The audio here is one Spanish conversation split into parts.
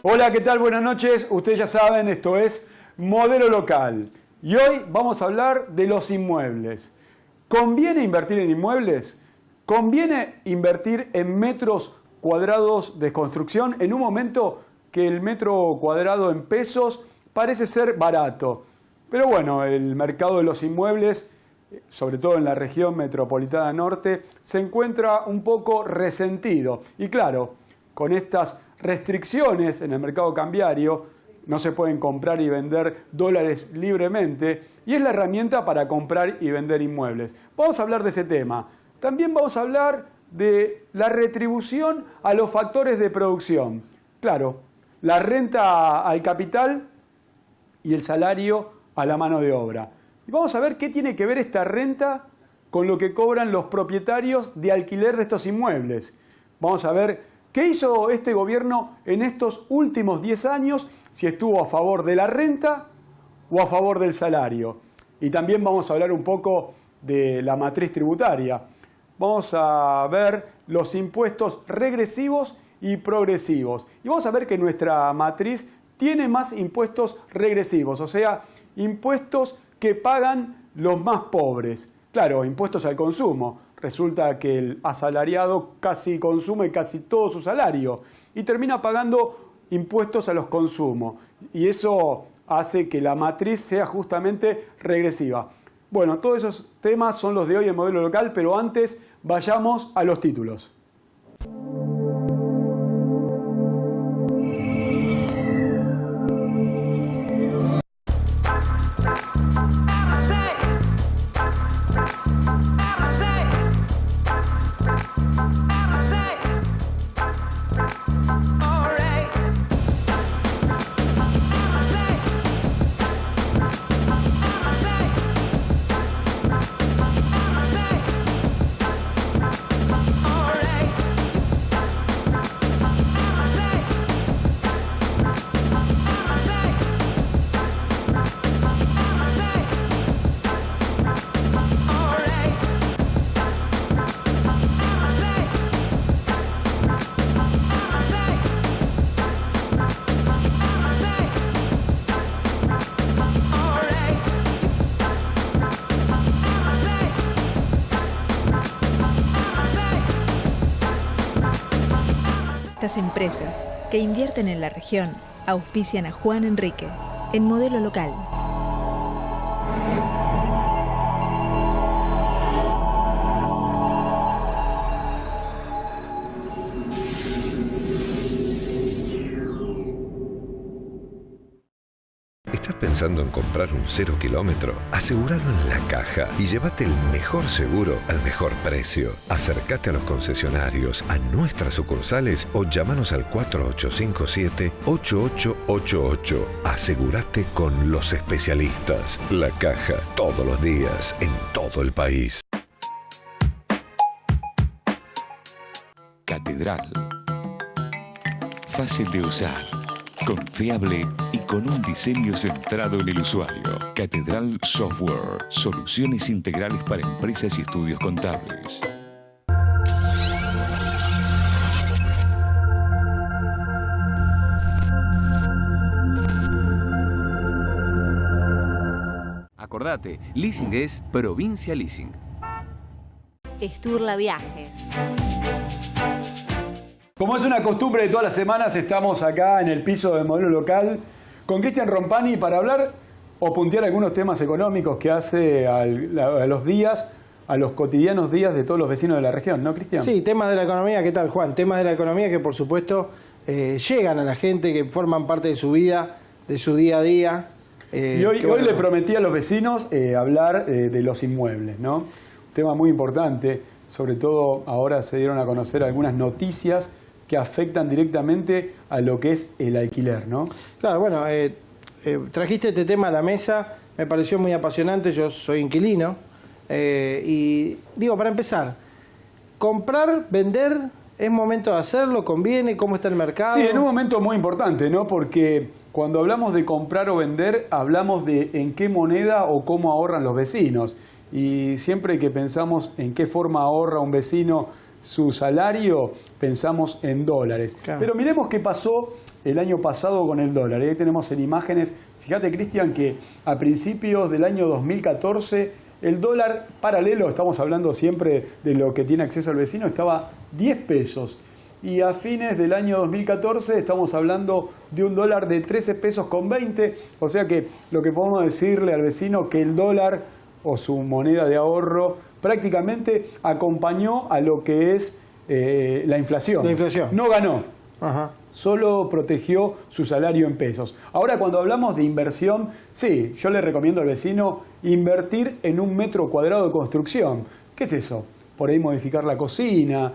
Hola, ¿qué tal? Buenas noches. Ustedes ya saben, esto es Modelo Local. Y hoy vamos a hablar de los inmuebles. ¿Conviene invertir en inmuebles? ¿Conviene invertir en metros cuadrados de construcción en un momento que el metro cuadrado en pesos parece ser barato? Pero bueno, el mercado de los inmuebles, sobre todo en la región metropolitana norte, se encuentra un poco resentido. Y claro, con estas restricciones en el mercado cambiario, no se pueden comprar y vender dólares libremente, y es la herramienta para comprar y vender inmuebles. Vamos a hablar de ese tema. También vamos a hablar de la retribución a los factores de producción. Claro, la renta al capital y el salario a la mano de obra. Y vamos a ver qué tiene que ver esta renta con lo que cobran los propietarios de alquiler de estos inmuebles. Vamos a ver ¿qué hizo este gobierno en estos últimos 10 años? Si estuvo a favor de la renta o a favor del salario. Y también vamos a hablar un poco de la matriz tributaria. Vamos a ver los impuestos regresivos y progresivos. Y vamos a ver que nuestra matriz tiene más impuestos regresivos, o sea, impuestos que pagan los más pobres. Claro, impuestos al consumo. Resulta que el asalariado casi consume casi todo su salario y termina pagando impuestos a los consumos. Y eso hace que la matriz sea justamente regresiva. Bueno, todos esos temas son los de hoy en Modelo Local, pero antes vayamos a los títulos. Estas empresas que invierten en la región auspician a Juan Enrique en Modelo Local. ¿Estás pensando en comprar un 0 kilómetro? Asegúralo en La Caja y llévate el mejor seguro al mejor precio. Acércate a los concesionarios, a nuestras sucursales o llámanos al 4857-8888. Asegúrate con los especialistas. La Caja, todos los días, en todo el país. Catedral. Fácil de usar, confiable y con un diseño centrado en el usuario. Catedral Software. Soluciones integrales para empresas y estudios contables. Acordate, leasing es Provincia Leasing. Esturla Viajes. Como es una costumbre de todas las semanas, estamos acá en el piso de Modelo Local con Cristian Rompani para hablar o puntear algunos temas económicos que hace a los días, a los cotidianos días de todos los vecinos de la región, ¿no, Cristian? Sí, temas de la economía, ¿qué tal, Juan? Temas de la economía que, por supuesto, llegan a la gente, que forman parte de su vida, de su día a día. Y hoy le prometí a los vecinos hablar de los inmuebles, ¿no? Un tema muy importante, sobre todo ahora se dieron a conocer algunas noticias que afectan directamente a lo que es el alquiler, ¿no? Claro, bueno, trajiste este tema a la mesa, me pareció muy apasionante, yo soy inquilino, y digo, para empezar, comprar, vender, ¿es momento de hacerlo? ¿Conviene? ¿Cómo está el mercado? Sí, en un momento muy importante, ¿no? Porque cuando hablamos de comprar o vender, hablamos de en qué moneda o cómo ahorran los vecinos. Y siempre que pensamos en qué forma ahorra un vecino su salario, pensamos en dólares. Claro. Pero miremos qué pasó el año pasado con el dólar. Ahí tenemos en imágenes, fíjate Cristian, que a principios del año 2014 el dólar paralelo, estamos hablando siempre de lo que tiene acceso el vecino, estaba 10 pesos. Y a fines del año 2014 estamos hablando de un dólar de 13 pesos con 20. O sea que lo que podemos decirle al vecino que el dólar o su moneda de ahorro prácticamente acompañó a lo que es la inflación. La inflación. No ganó. Ajá. Solo protegió su salario en pesos. Ahora, cuando hablamos de inversión, sí, yo le recomiendo al vecino invertir en un metro cuadrado de construcción. ¿Qué es eso? Por ahí modificar la cocina,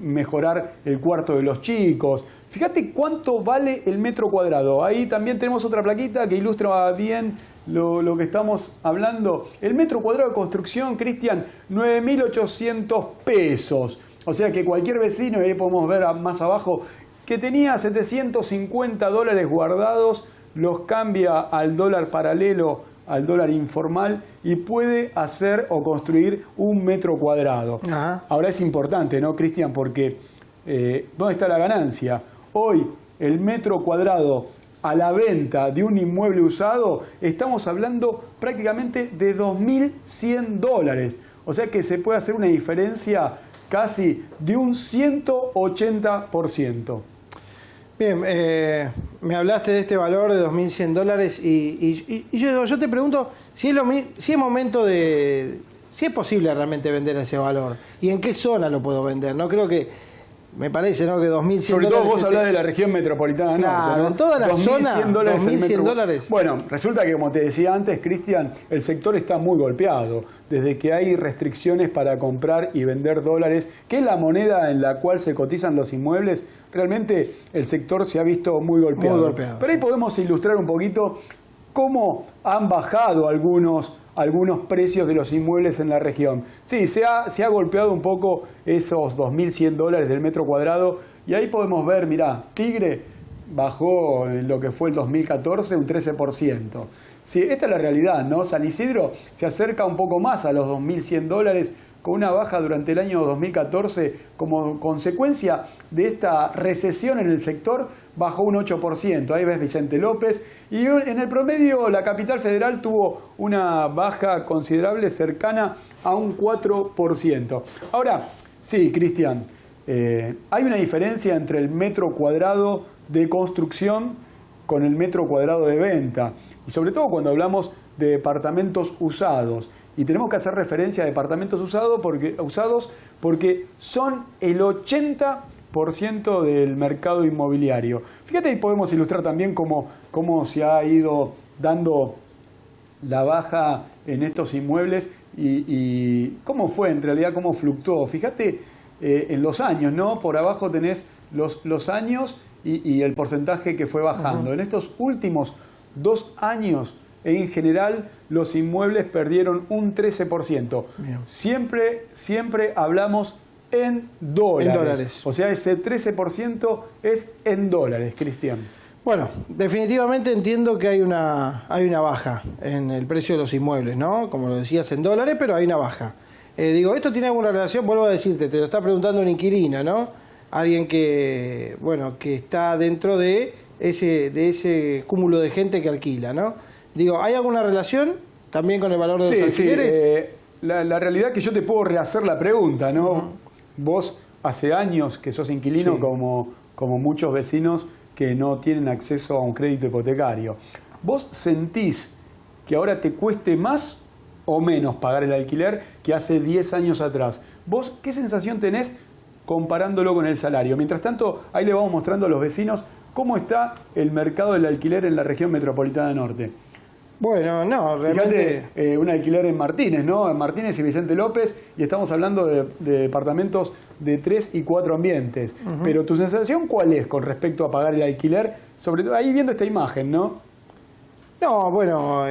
mejorar el cuarto de los chicos. Fíjate cuánto vale el metro cuadrado. Ahí también tenemos otra plaquita que ilustra bien lo que estamos hablando. El metro cuadrado de construcción, Cristian, 9.800 pesos. O sea que cualquier vecino, y ahí podemos ver más abajo, que tenía 750 dólares guardados, los cambia al dólar paralelo, al dólar informal, y puede hacer o construir un metro cuadrado. Ajá. Ahora es importante, ¿no, Cristian? Porque ¿dónde está la ganancia? Hoy el metro cuadrado a la venta de un inmueble usado, estamos hablando prácticamente de 2.100 dólares. O sea que se puede hacer una diferencia casi de un 180%. Bien, me hablaste de este valor de 2.100 dólares y yo te pregunto si es momento de... si es posible realmente vender a ese valor y en qué zona lo puedo vender. No creo que... Me parece, ¿no? Que 2.100 Sobre todo vos hablás de la región metropolitana claro, norte, ¿no? en toda la zona, 2.100 dólares. Bueno, resulta que, como te decía antes, Cristian, el sector está muy golpeado. Desde que hay restricciones para comprar y vender dólares, que es la moneda en la cual se cotizan los inmuebles, realmente el sector se ha visto muy golpeado. Muy golpeado. Pero ahí podemos ilustrar un poquito cómo han bajado algunos precios de los inmuebles en la región. Sí, se ha golpeado un poco esos 2.100 dólares del metro cuadrado y ahí podemos ver, mirá, Tigre bajó en lo que fue el 2014 un 13%. Sí, esta es la realidad, ¿no? San Isidro se acerca un poco más a los 2.100 dólares con una baja durante el año 2014 como consecuencia de esta recesión en el sector, bajó un 8%. Ahí ves Vicente López. Y en el promedio la capital federal tuvo una baja considerable cercana a un 4%. Ahora, sí, Cristian, hay una diferencia entre el metro cuadrado de construcción con el metro cuadrado de venta. Y sobre todo cuando hablamos de departamentos usados. Y tenemos que hacer referencia a departamentos usados porque son el 80% del mercado inmobiliario. Fíjate, ahí podemos ilustrar también cómo se ha ido dando la baja en estos inmuebles y cómo fue en realidad, cómo fluctuó. Fíjate en los años, ¿no? Por abajo tenés los años y el porcentaje que fue bajando. En estos últimos 2 años, en general, los inmuebles perdieron un 13%. Bien. Siempre hablamos en dólares. O sea, ese 13% es en dólares, Cristian. Bueno, definitivamente entiendo que hay una baja en el precio de los inmuebles, ¿no? Como lo decías, en dólares, pero hay una baja. ¿Esto tiene alguna relación? Vuelvo a decirte, te lo está preguntando un inquilino, ¿no? Alguien que está dentro de ese cúmulo de gente que alquila, ¿no? ¿Hay alguna relación también con el valor de los alquileres? Sí, la realidad es que yo te puedo rehacer la pregunta, ¿no? Vos hace años que sos inquilino, como muchos vecinos que no tienen acceso a un crédito hipotecario. ¿Vos sentís que ahora te cueste más o menos pagar el alquiler que hace 10 años atrás? ¿Vos qué sensación tenés comparándolo con el salario? Mientras tanto, ahí le vamos mostrando a los vecinos cómo está el mercado del alquiler en la región metropolitana norte. Bueno, no, realmente... Fíjate, un alquiler en Martínez, ¿no? En Martínez y Vicente López, y estamos hablando de departamentos de 3 y 4 ambientes. Pero ¿tu sensación cuál es con respecto a pagar el alquiler? Sobre todo ahí viendo esta imagen, ¿no? No, bueno,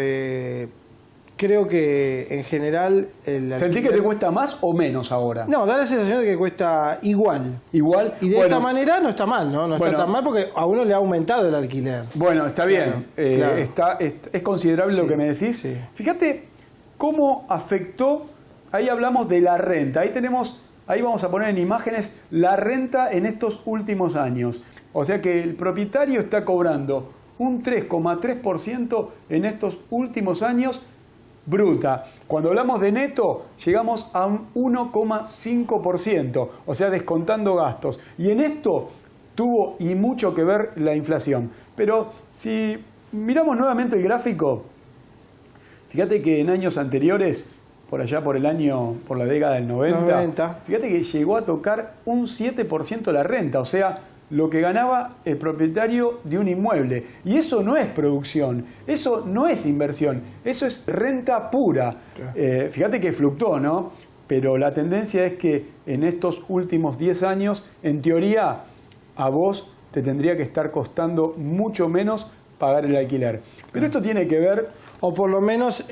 creo que en general... ¿Sentí que te cuesta más o menos ahora? No, da la sensación de que cuesta igual. ¿Igual? Y de esta manera no está mal, ¿no? No está tan mal porque a uno le ha aumentado el alquiler. Bueno, está bien. Claro. Es considerable lo que me decís. Sí. Fíjate cómo afectó, ahí hablamos de la renta. Ahí vamos a poner en imágenes la renta en estos últimos años. O sea que el propietario está cobrando un 3,3% en estos últimos años bruta. Cuando hablamos de neto, llegamos a un 1,5%, o sea, descontando gastos. Y en esto tuvo y mucho que ver la inflación. Pero si miramos nuevamente el gráfico, fíjate que en años anteriores, por allá por la década del 90, fíjate que llegó a tocar un 7% la renta, o sea, lo que ganaba el propietario de un inmueble. Y eso no es producción, eso no es inversión, eso es renta pura. Fíjate que fluctuó, ¿no? Pero la tendencia es que en estos últimos 10 años, en teoría, a vos te tendría que estar costando mucho menos pagar el alquiler. Pero esto tiene que ver... O por lo menos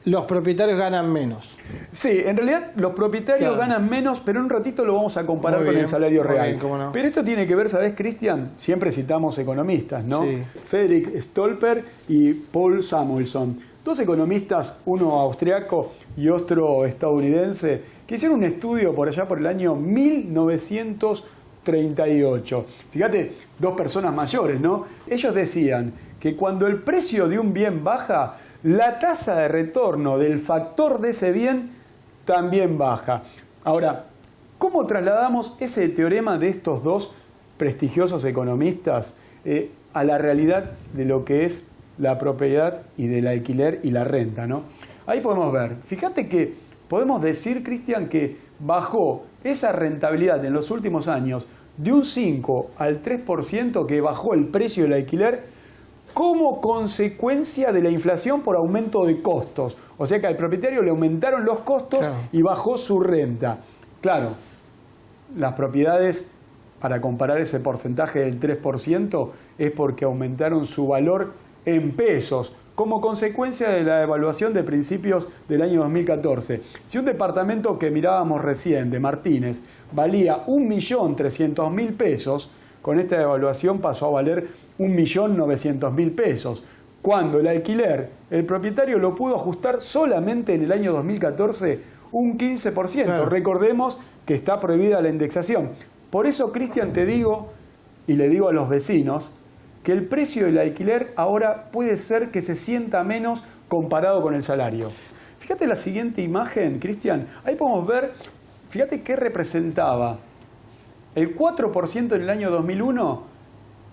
los propietarios ganan menos. Sí, en realidad los propietarios ganan menos, pero en un ratito lo vamos a comparar con el salario real. Bien, ¿cómo no? Pero esto tiene que ver, ¿sabés, Cristian? Siempre citamos economistas, ¿no? Sí. Fredrik Stolper y Paul Samuelson. Dos economistas, uno austriaco y otro estadounidense, que hicieron un estudio por allá por el año 1938. Fíjate, dos personas mayores, ¿no? Ellos decían que cuando el precio de un bien baja, la tasa de retorno del factor de ese bien también baja. Ahora, ¿cómo trasladamos ese teorema de estos dos prestigiosos economistas a la realidad de lo que es la propiedad y del alquiler y la renta, ¿no? Ahí podemos ver, fíjate que podemos decir, Cristian, que bajó esa rentabilidad en los últimos años de un 5 al 3% que bajó el precio del alquiler como consecuencia de la inflación por aumento de costos. O sea que al propietario le aumentaron los costos y bajó su renta. Claro, las propiedades, para comparar ese porcentaje del 3%, es porque aumentaron su valor en pesos, como consecuencia de la evaluación de principios del año 2014. Si un departamento que mirábamos recién, de Martínez, valía 1.300.000 pesos, con esta evaluación pasó a valer 1.900.000 pesos. Cuando el alquiler, el propietario lo pudo ajustar solamente en el año 2014 un 15%. Claro. Recordemos que está prohibida la indexación. Por eso, Cristian, te digo, y le digo a los vecinos, que el precio del alquiler ahora puede ser que se sienta menos comparado con el salario. Fíjate la siguiente imagen, Cristian. Ahí podemos ver, fíjate qué representaba el 4% en el año 2001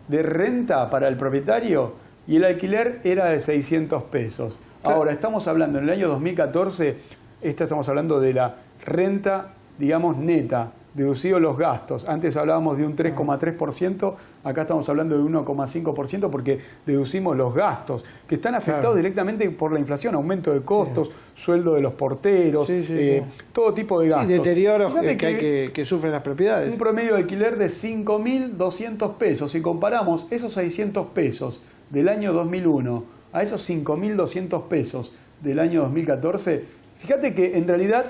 de renta para el propietario y el alquiler era de 600 pesos. Claro. Ahora, estamos hablando en el año 2014, estamos hablando de la renta, digamos, neta, deducido los gastos. Antes hablábamos de un 3,3%, acá estamos hablando de 1,5% porque deducimos los gastos, que están afectados directamente por la inflación, aumento de costos, sueldo de los porteros, todo tipo de gastos. Y deterioros que sufren las propiedades. Un promedio de alquiler de 5.200 pesos. Si comparamos esos 600 pesos del año 2001 a esos 5.200 pesos del año 2014, fíjate que en realidad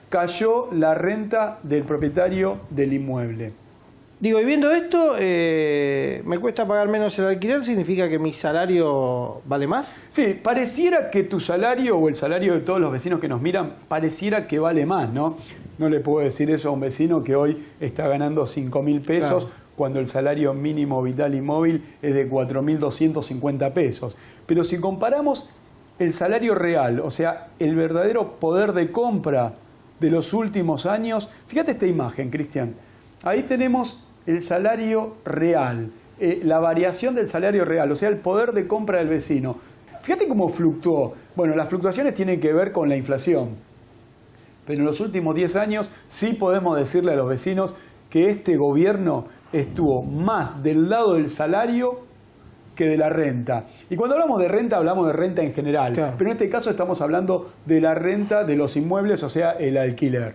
cayó la renta del propietario del inmueble. Digo, y viendo esto, ¿me cuesta pagar menos el alquiler? ¿Significa que mi salario vale más? Sí, pareciera que tu salario o el salario de todos los vecinos que nos miran, pareciera que vale más, ¿no? No le puedo decir eso a un vecino que hoy está ganando 5.000 pesos cuando el salario mínimo vital y móvil es de 4.250 pesos. Pero si comparamos el salario real, o sea, el verdadero poder de compra de los últimos años, fíjate esta imagen, Cristian. Ahí tenemos el salario real, la variación del salario real, o sea, el poder de compra del vecino. Fíjate cómo fluctuó. Bueno, las fluctuaciones tienen que ver con la inflación. Pero en los últimos 10 años sí podemos decirle a los vecinos que este gobierno estuvo más del lado del salario que de la renta. Y cuando hablamos de renta en general. Claro. Pero en este caso estamos hablando de la renta de los inmuebles, o sea, el alquiler.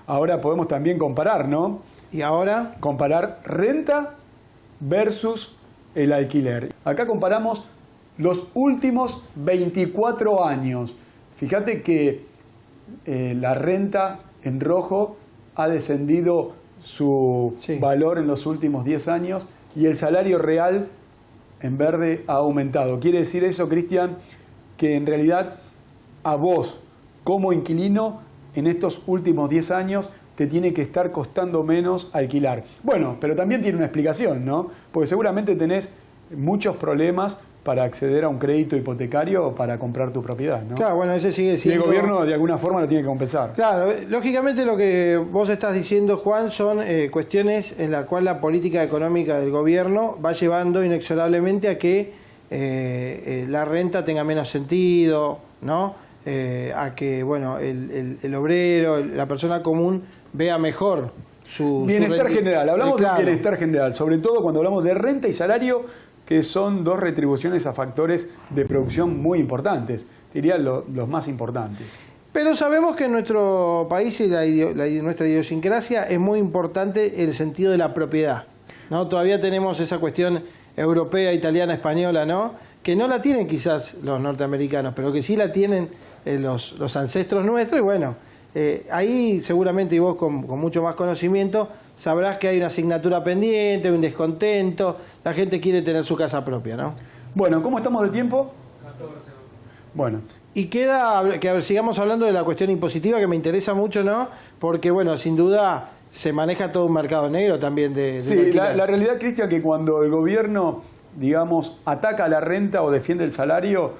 Ahora podemos también comparar, ¿no? ¿Y ahora? Comparar renta versus el alquiler. Acá comparamos los últimos 24 años. Fíjate que la renta en rojo ha descendido su valor en los últimos 10 años y el salario real en verde ha aumentado. ¿Quiere decir eso, Cristian? Que en realidad a vos, como inquilino, en estos últimos 10 años te tiene que estar costando menos alquilar. Bueno, pero también tiene una explicación, ¿no? Porque seguramente tenés muchos problemas para acceder a un crédito hipotecario o para comprar tu propiedad, ¿no? Claro, bueno, ese sigue Y el siendo... gobierno de alguna forma lo tiene que compensar. Claro, lógicamente lo que vos estás diciendo, Juan, son cuestiones en las cuales la política económica del gobierno va llevando inexorablemente a que la renta tenga menos sentido, ¿no? A que, bueno, el obrero, la persona común vea mejor su Bienestar su general, hablamos claro. de bienestar general, sobre todo cuando hablamos de renta y salario, que son dos retribuciones a factores de producción muy importantes, diría los más importantes. Pero sabemos que en nuestro país y nuestra idiosincrasia es muy importante el sentido de la propiedad, ¿no? Todavía tenemos esa cuestión europea, italiana, española, ¿no? Que no la tienen quizás los norteamericanos, pero que sí la tienen los ancestros nuestros. Y bueno, ahí seguramente, y vos con mucho más conocimiento, sabrás que hay una asignatura pendiente, un descontento, la gente quiere tener su casa propia, ¿no? Bueno, ¿cómo estamos de tiempo? 14. Bueno. Y queda que sigamos hablando de la cuestión impositiva, que me interesa mucho, ¿no? Porque, bueno, sin duda se maneja todo un mercado negro también de Sí, la realidad, Cristian, que cuando el gobierno, digamos, ataca la renta o defiende el salario,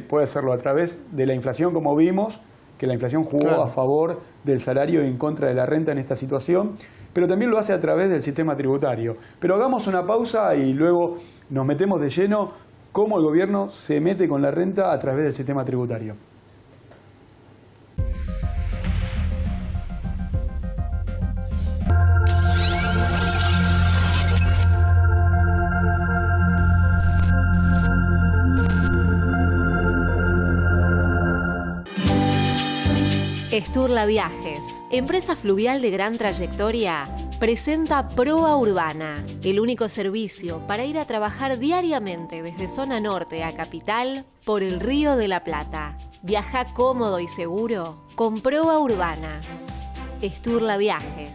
puede hacerlo a través de la inflación, como vimos, que la inflación jugó a favor del salario y en contra de la renta en esta situación, pero también lo hace a través del sistema tributario. Pero hagamos una pausa y luego nos metemos de lleno cómo el gobierno se mete con la renta a través del sistema tributario. Sturla Viajes, empresa fluvial de gran trayectoria, presenta Proa Urbana, el único servicio para ir a trabajar diariamente desde zona norte a capital por el Río de la Plata. Viaja cómodo y seguro con Proa Urbana. Sturla Viajes.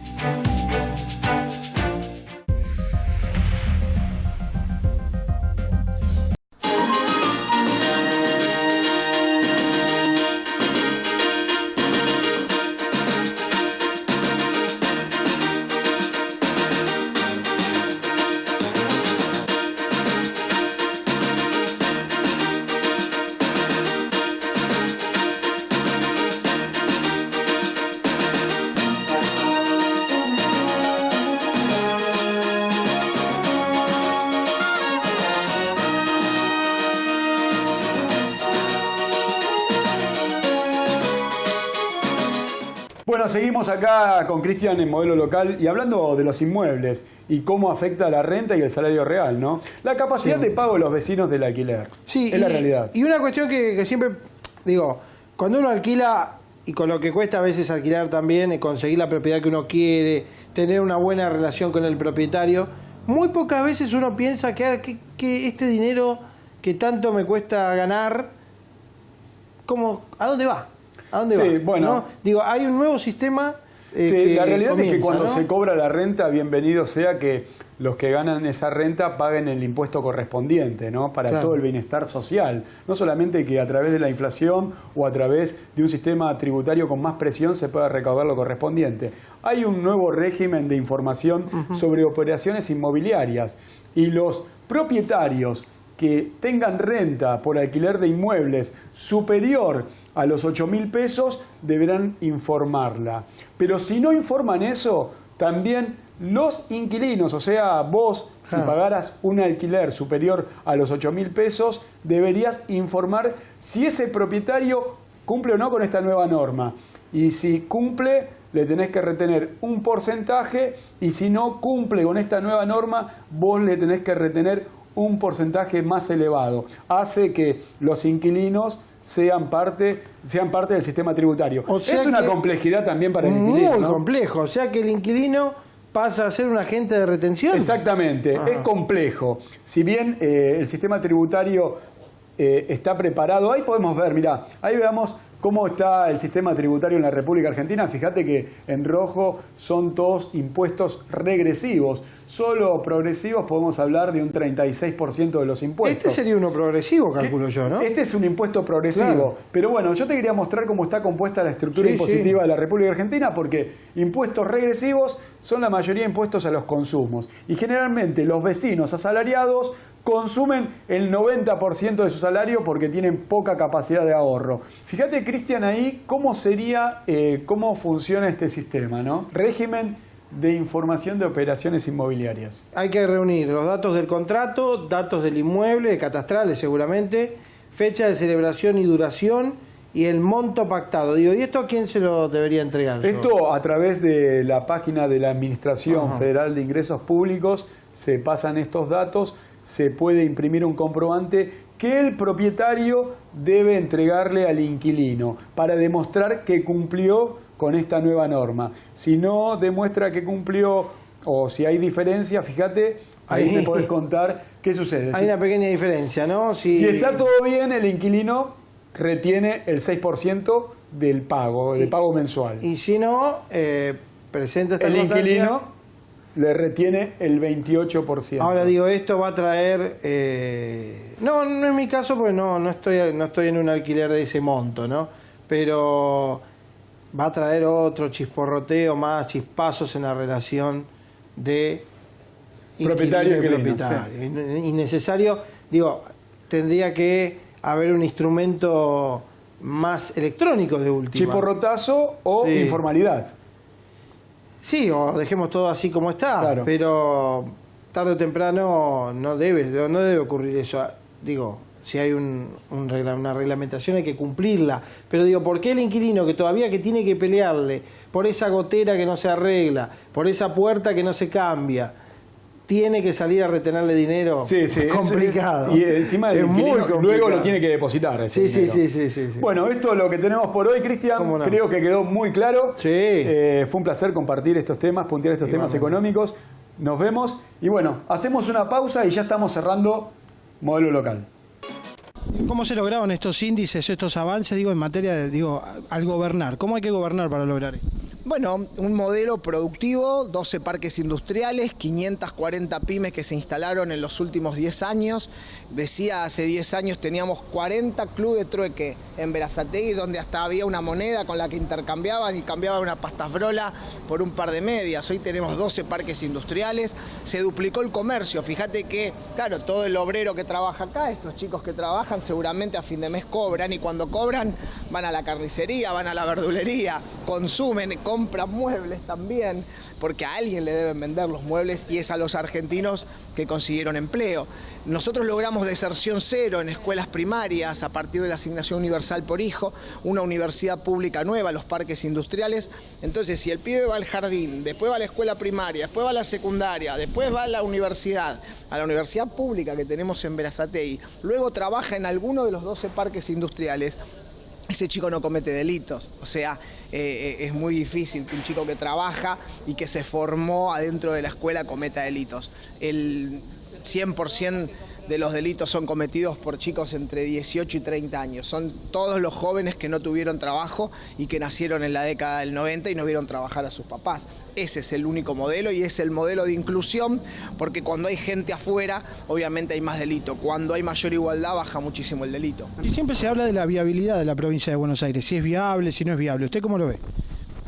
Bueno, seguimos acá con Cristian en Modelo Local y hablando de los inmuebles y cómo afecta la renta y el salario real, ¿no? La capacidad de pago de los vecinos del alquiler. Sí, es la realidad. Y una cuestión que siempre digo, cuando uno alquila, y con lo que cuesta a veces alquilar también, conseguir la propiedad que uno quiere, tener una buena relación con el propietario, muy pocas veces uno piensa que este dinero que tanto me cuesta ganar, ¿a dónde va? ¿A dónde Sí, va? bueno. ¿No? Digo, hay un nuevo sistema. Sí, la realidad es que cuando ¿no? se cobra la renta, bienvenido sea que los que ganan esa renta paguen el impuesto correspondiente, ¿no? Para todo el bienestar social. No solamente que a través de la inflación o a través de un sistema tributario con más presión se pueda recaudar lo correspondiente. Hay un nuevo régimen de información sobre operaciones inmobiliarias y los propietarios que tengan renta por alquiler de inmuebles superior a los 8.000 pesos deberán informarla. Pero si no informan eso, también los inquilinos, o sea, vos, si pagaras un alquiler superior a los 8.000 pesos, deberías informar si ese propietario cumple o no con esta nueva norma. Y si cumple, le tenés que retener un porcentaje, y si no cumple con esta nueva norma, vos le tenés que retener un porcentaje más elevado. Hace que los inquilinos sean parte del sistema tributario. O sea, es una complejidad también para el inquilino. Muy complejo. O sea que el inquilino pasa a ser un agente de retención. Exactamente, es complejo. Si bien el sistema tributario está preparado, ahí podemos ver, mirá, ahí veamos cómo está el sistema tributario en la República Argentina. Fíjate que en rojo son todos impuestos regresivos. solo progresivos podemos hablar de un 36% de los impuestos. Este sería uno progresivo, calculo yo, ¿no? Este es un impuesto progresivo. Claro. Pero bueno, yo te quería mostrar cómo está compuesta la estructura impositiva de la República Argentina, porque impuestos regresivos son la mayoría impuestos a los consumos. Y generalmente los vecinos asalariados consumen el 90% de su salario porque tienen poca capacidad de ahorro. Fíjate, Cristian, ahí cómo sería, cómo funciona este sistema, ¿no? Régimen de información de operaciones inmobiliarias. Hay que reunir los datos del contrato, datos del inmueble, catastrales seguramente, fecha de celebración y duración y el monto pactado. Digo, ¿y esto a quién se lo debería entregar? Esto a través de la página de la Administración Federal de Ingresos Públicos se pasan estos datos, se puede imprimir un comprobante que el propietario debe entregarle al inquilino para demostrar que cumplió con esta nueva norma. Si no demuestra que cumplió o si hay diferencia, fíjate, ahí te podés contar qué sucede. Hay una pequeña diferencia, ¿no? Si está todo bien, el inquilino retiene el 6% del pago mensual. Y si no, presenta esta el constancia. inquilino le retiene el 28%. Ahora digo, esto va a traer... no es mi caso porque no estoy en un alquiler de ese monto, ¿no? Pero va a traer otro chisporroteo más, chispazos en la relación de propietario y propietario. Sí. Innecesario, digo, tendría que haber un instrumento más electrónico de última. Chisporrotazo o informalidad. Sí, o dejemos todo así como está, claro. Pero tarde o temprano no debe ocurrir eso. Digo, si hay una reglamentación hay que cumplirla. Pero digo, ¿por qué el inquilino que todavía que tiene que pelearle por esa gotera que no se arregla, por esa puerta que no se cambia, tiene que salir a retenerle dinero? Sí, es complicado. Y encima el inquilino muy complicado. luego lo tiene que depositar. Sí. Bueno, esto es lo que tenemos por hoy, Cristian. No? Creo que quedó muy claro. Sí. Fue un placer compartir estos temas, puntear estos temas económicos. Nos vemos. Y bueno, hacemos una pausa y ya estamos cerrando Modelo Local. ¿Cómo se lograron estos índices, estos avances, en materia de, al gobernar? ¿Cómo hay que gobernar para lograr esto? Bueno, un modelo productivo, 12 parques industriales, 540 pymes que se instalaron en los últimos 10 años. Decía, hace 10 años teníamos 40 clubes de trueque en Berazategui, donde hasta había una moneda con la que intercambiaban y cambiaban una pastafrola por un par de medias. Hoy tenemos 12 parques industriales, se duplicó el comercio. Fíjate que, claro, todo el obrero que trabaja acá, estos chicos que trabajan, seguramente a fin de mes cobran, y cuando cobran van a la carnicería, van a la verdulería, consumen, compran muebles también, porque a alguien le deben vender los muebles y es a los argentinos que consiguieron empleo. Nosotros logramos deserción cero en escuelas primarias a partir de la asignación universal por hijo, una universidad pública nueva, los parques industriales. Entonces, si el pibe va al jardín, después va a la escuela primaria, después va a la secundaria, después va a la universidad pública que tenemos en Berazategui, luego trabaja en alguno de los 12 parques industriales, ese chico no comete delitos. O sea, es muy difícil que un chico que trabaja y que se formó adentro de la escuela cometa delitos. El 100% de los delitos son cometidos por chicos entre 18 y 30 años. Son todos los jóvenes que no tuvieron trabajo y que nacieron en la década del 90 y no vieron trabajar a sus papás. Ese es el único modelo y es el modelo de inclusión, porque cuando hay gente afuera, obviamente hay más delito. Cuando hay mayor igualdad, baja muchísimo el delito. Y siempre se habla de la viabilidad de la provincia de Buenos Aires, si es viable, si no es viable. ¿Usted cómo lo ve?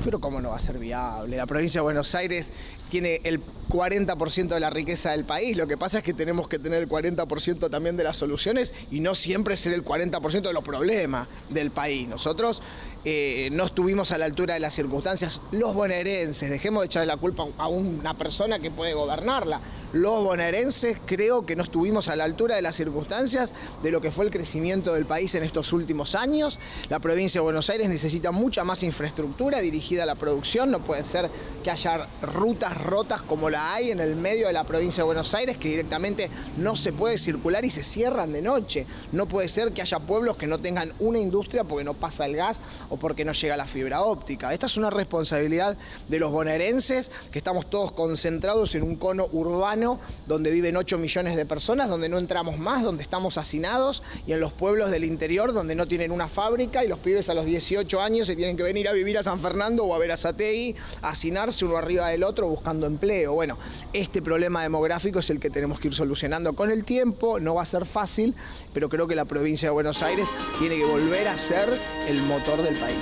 Pero ¿cómo no va a ser viable? La provincia de Buenos Aires tiene el 40% de la riqueza del país. Lo que pasa es que tenemos que tener el 40% también de las soluciones y no siempre ser el 40% de los problemas del país. Nosotros no estuvimos a la altura de las circunstancias. Los bonaerenses, dejemos de echarle la culpa a una persona que puede gobernarla. Los bonaerenses creo que no estuvimos a la altura de las circunstancias de lo que fue el crecimiento del país en estos últimos años. La provincia de Buenos Aires necesita mucha más infraestructura dirigida a la producción. No puede ser que haya rutas rotas como la hay en el medio de la provincia de Buenos Aires, que directamente no se puede circular y se cierran de noche. No puede ser que haya pueblos que no tengan una industria porque no pasa el gas o porque no llega la fibra óptica. Esta es una responsabilidad de los bonaerenses, que estamos todos concentrados en un cono urbano donde viven 8 millones de personas, donde no entramos más, donde estamos hacinados, y en los pueblos del interior donde no tienen una fábrica y los pibes a los 18 años se tienen que venir a vivir a San Fernando o a Berazategui, a hacinarse uno arriba del otro buscando dejando empleo. Bueno, este problema demográfico es el que tenemos que ir solucionando con el tiempo, no va a ser fácil, pero creo que la provincia de Buenos Aires tiene que volver a ser el motor del país.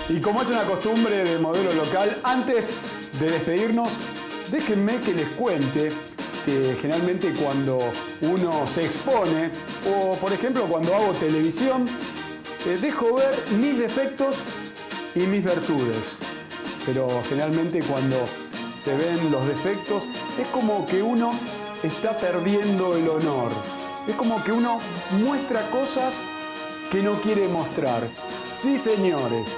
Y como es una costumbre del modelo local, antes de despedirnos, déjenme que les cuente que generalmente cuando uno se expone, o por ejemplo cuando hago televisión, dejo ver mis defectos y mis virtudes. Pero generalmente cuando se ven los defectos, es como que uno está perdiendo el honor. Es como que uno muestra cosas que no quiere mostrar. Sí, señores,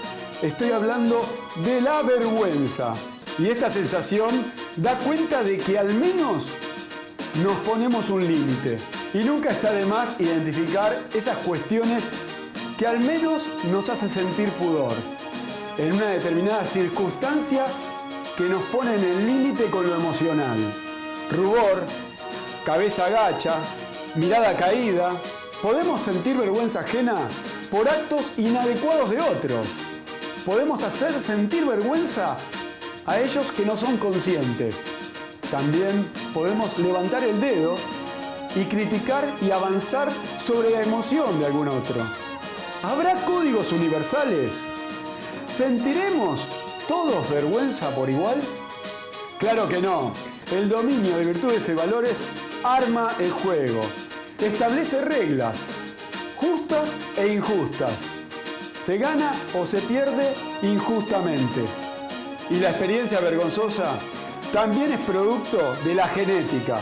estoy hablando de la vergüenza. Y esta sensación da cuenta de que al menos nos ponemos un límite. Y nunca está de más identificar esas cuestiones que al menos nos hacen sentir pudor. En una determinada circunstancia que nos pone en el límite con lo emocional. Rubor, cabeza gacha, mirada caída. Podemos sentir vergüenza ajena por actos inadecuados de otros. Podemos hacer sentir vergüenza a ellos que no son conscientes. También podemos levantar el dedo y criticar y avanzar sobre la emoción de algún otro. ¿Habrá códigos universales? ¿Sentiremos todos vergüenza por igual? Claro que no. El dominio de virtudes y valores arma el juego. Establece reglas, justas e injustas. Se gana o se pierde injustamente. Y la experiencia vergonzosa también es producto de la genética,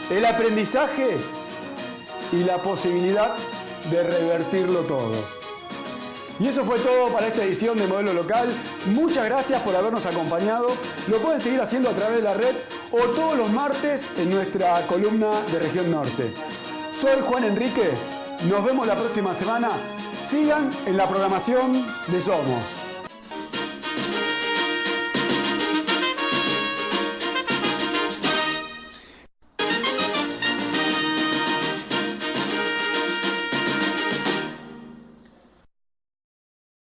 el aprendizaje y la posibilidad de revertirlo todo. Y eso fue todo para esta edición de Modelo Local. Muchas gracias por habernos acompañado. Lo pueden seguir haciendo a través de la red o todos los martes en nuestra columna de Región Norte. Soy Juan Enrique. Nos vemos la próxima semana. Sigan en la programación de Somos.